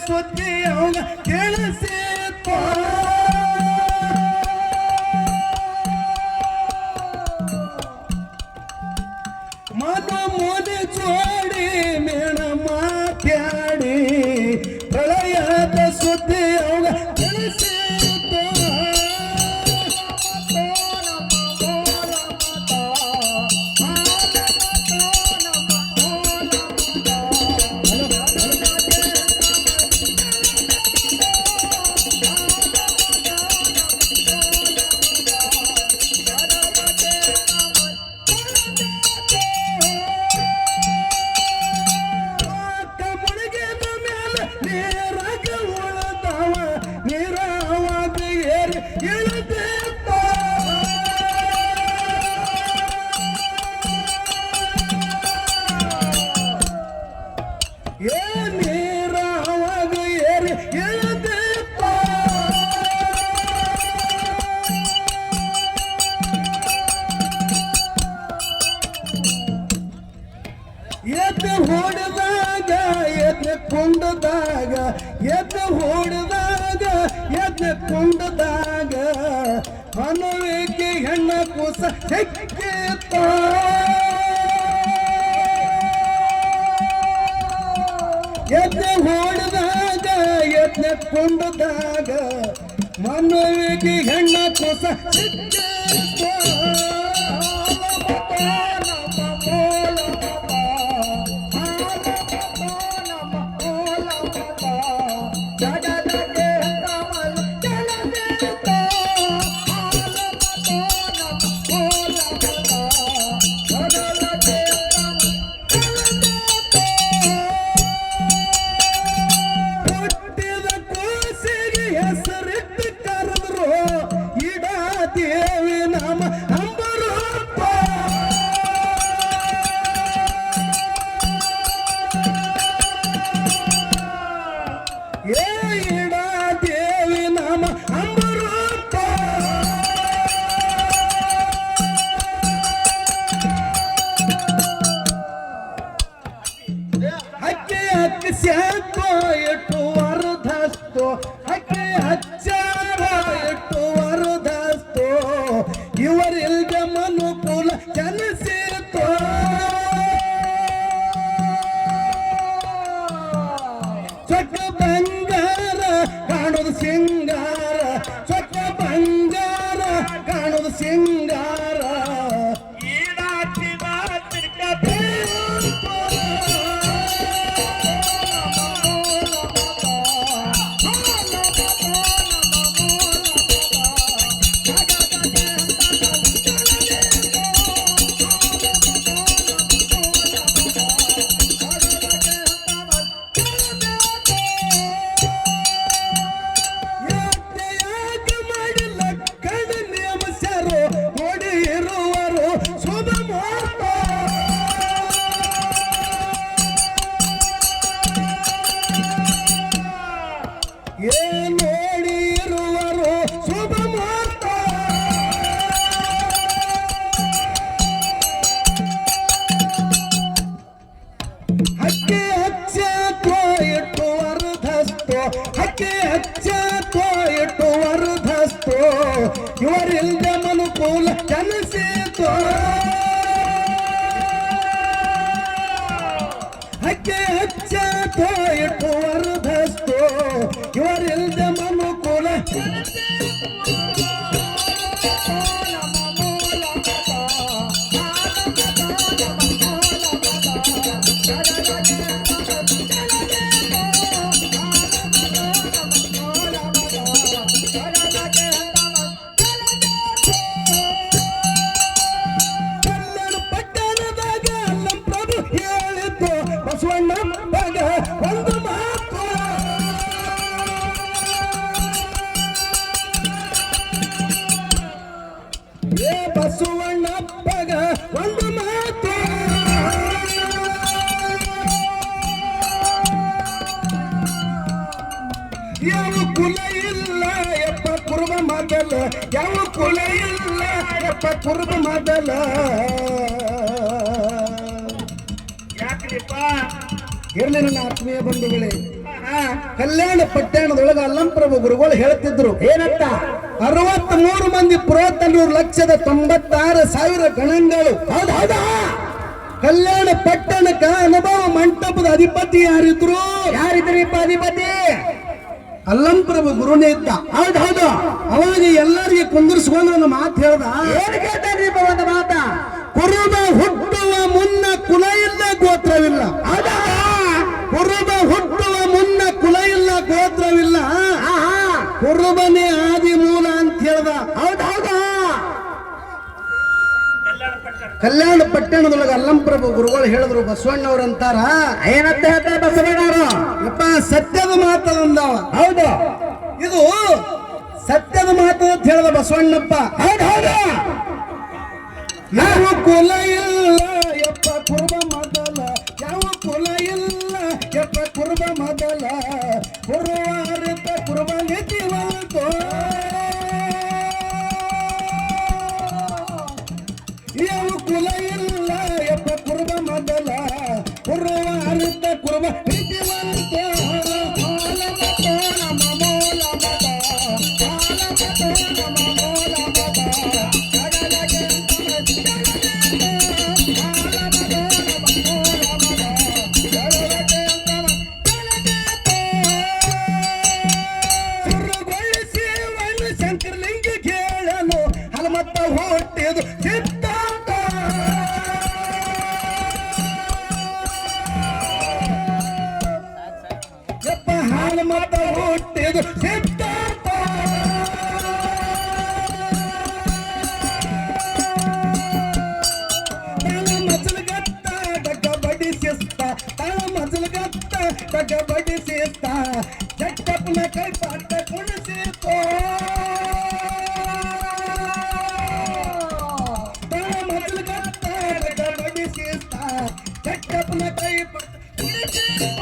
ಸುದ್ದಿ ಅವಾಗ ಕೇಳಿಸಿತ್ತು ಮನ ಮೋದಿ ಜೋಡಿ ಮೇಣ ಮಾತ್ಯಾಡಿ ಪ್ರಳಯದ ಸುದ್ದಿ ಅವಾಗ ಕೇಳಿಸಿತ್ತು ಕುಂಡದಾಗ ಎದ್ದು ಹೊಡೆದಾಗ ಎದ್ದು ಕುಂಡದಾಗ ಮನವಿಗೆ ಹೆಣ್ಣ ಕೂಸ ಹೆಕ್ಕಿತ್ತ ಎದ್ದು ಹೊಡೆದಾಗ ಎದ್ದು ಕುಂಡದಾಗ ಮನವಿಗೆ ಹೆಣ್ಣ ಕೂಸ ಹೆಕ್ಕಿತ್ತ ಇವರಿಲ್ದೆ ಮನುಕೂಲ ಚಲಿಸಿತು ಚೊಕ್ಕ ಬಂಗಾರ ಕಾಣೋದು ಸಿಂಗಾರ ಚೊಕ್ಕ ಬಂಗಾರ ಕಾಣೋದು ಸಿಂಗಾರ ನೋಡಿರುವರು ಶುಭ ಮುಹೂರ್ತ ಹಕ್ಕಿ ಹಚ್ಚ ಇಟ್ಟು ವರದಸ್ತು ಹಕ್ಕಿ ಹಚ್ಚ ಇಟ್ಟು ವರದಸ್ತು ಇವರಿಲ್ದ ಮನುಕೂಲ ಚಲಿಸಿತು ಹಕ್ಕಿ ಹಚ್ಚ ಇಟ್ಟು ವರದಸ್ತು ಇವರಿಲ್ದ ಮನುಕೂಲ ಪಟ್ಟಣದಾಗ ನಮ್ಮ ಪ್ರಭು ಹೇಳಿದ್ದು ಬಸವಣ್ಣ ಒಂದು ಮಾತು ಬಸವಣ್ಣಪ್ಪಗ ಒಂದು ಮಾತು ಯಾವ ಕುಲ ಇಲ್ಲ ಎಪ್ಪ ಕುರುಬ ಮೊದಲ ಯಾವ ಕುಲ ಇಲ್ಲ ಎಪ್ಪ ಕುರುಬ ಮೊದಲ ಯಾಕ್ರಿಪ್ಪ ಇರಲಿ ನನ್ನ ಆತ್ಮೀಯ ಬಂಧುಗಳೇ ಕಲ್ಯಾಣ ಪಟ್ಟಣದೊಳಗ ಅಲ್ಲಂಪ್ರಭು ಗುರುಗಳು ಹೇಳ್ತಿದ್ರು ಏನಂತ 63 ಮಂದಿ ಪುರಾತನರು 1,96,000 ಗಣಗಳು. ಹೌದಾ ಕಲ್ಯಾಣ ಪಟ್ಟಣಕ್ಕ ಅನುಭವ ಮಂಟಪದ ಅಧಿಪತಿ ಯಾರಿದ್ರು? ಯಾರಿದ್ರಿಪ್ಪ ಅಧಿಪತಿ? ಅಲ್ಲಂಪ್ರಭು ಗುರುನೇ ಇದ್ದ. ಹೌದು ಅವಾಗ ಎಲ್ಲರಿಗೆ ಕುಂದಿರಿಸ್ಕೊಂಡು ಒಂದು ಮಾತು ಹೇಳ್ದ. ಏನ್ ಕೇಳ್ತಾರ್ರಿಪ್ಪ ಒಂದು ಮಾತ? ಕುರುಬ ಹುಟ್ಟುವ ಮುನ್ನ ಕುಲ ಇಲ್ಲ ಗೋತ್ರವಿಲ್ಲ. ಹೌದಾ ಕುರುಬ ಹುಟ್ಟುವ ಮುನ್ನ ಕುಲ ಇಲ್ಲ ಗೋತ್ರವಿಲ್ಲ, ಕುರುಬನೇ ಆದಿ ಮೂಲ ಅಂತ ಹೇಳ್ದ. ಹೌದಾ ಕಲ್ಯಾಣ ಪಟ್ಟಣದೊಳಗೆ ಅಲ್ಲಂಪ್ರಭು ಗುರುಗಳು ಹೇಳಿದ್ರು. ಬಸವಣ್ಣವ್ರಂತಾರ ಏನಂತ ಹೇಳ್ತಾರೆ ಬಸವಣ್ಣವರು? ಯಪ್ಪ ಸತ್ಯದ ಮಾತದಂದವ. ಹೌದು ಇದು ಸತ್ಯದ ಮಾತು ಅಂತ ಹೇಳ್ದ ಬಸವಣ್ಣಪ್ಪ. ಹೌದು ಯಾವ ಕುಲ ಇಲ್ಲ ಯಪ್ಪ ಕುರುಬ ಮೊದಲ, ಯಾವ ಕುಲ ಇಲ್ಲ ಯಪ್ಪ ಕುರುಬ ಮೊದಲ, ಕುರುವಾರಿತ ಕುರುಬ ನೀತಿವಂತೋ. ಯಾವ ಕುಲ ಇಲ್ಲ ಯಪ್ಪ ಕುರುಬ ಮೊದಲ, ಕುರುವಾರಿತ ಕುರುಬ ನೀತಿವಂತೋ. ಶಂಕರಲಿಂಗ ಕೇಳಲು ಹನುಮತ್ತ ಹುಟ್ಟಿದು ಸಿದ್ಧಾಂತ. ಯಪ್ಪ ಹನುಮತ್ತ ಹುಟ್ಟಿದು ಸಿದ್ಧಾಂತ. ತಾಳ ಮಜಲಗತ್ತ ಡಗ್ಗ ಬಡಿಸಿಸ್ತ, ತಾಳ ಮಜಲಗತ್ತ ಡಗ್ಗ ಬಡಿಸಿಸ್ತ, ಜಟ್ಟಪ್ಪನ ಕೈ ಪಾಠ ಕುಣಿಸಿತೋ. ತಾಳ ಮಜಲಗತ್ತ ಡಗ್ಗ ಬಡಿಸಿಸ್ತ, ಜಟ್ಟಪ್ಪನ ಕೈ ಪಾಠ ಕುಣಿಸಿತೋ.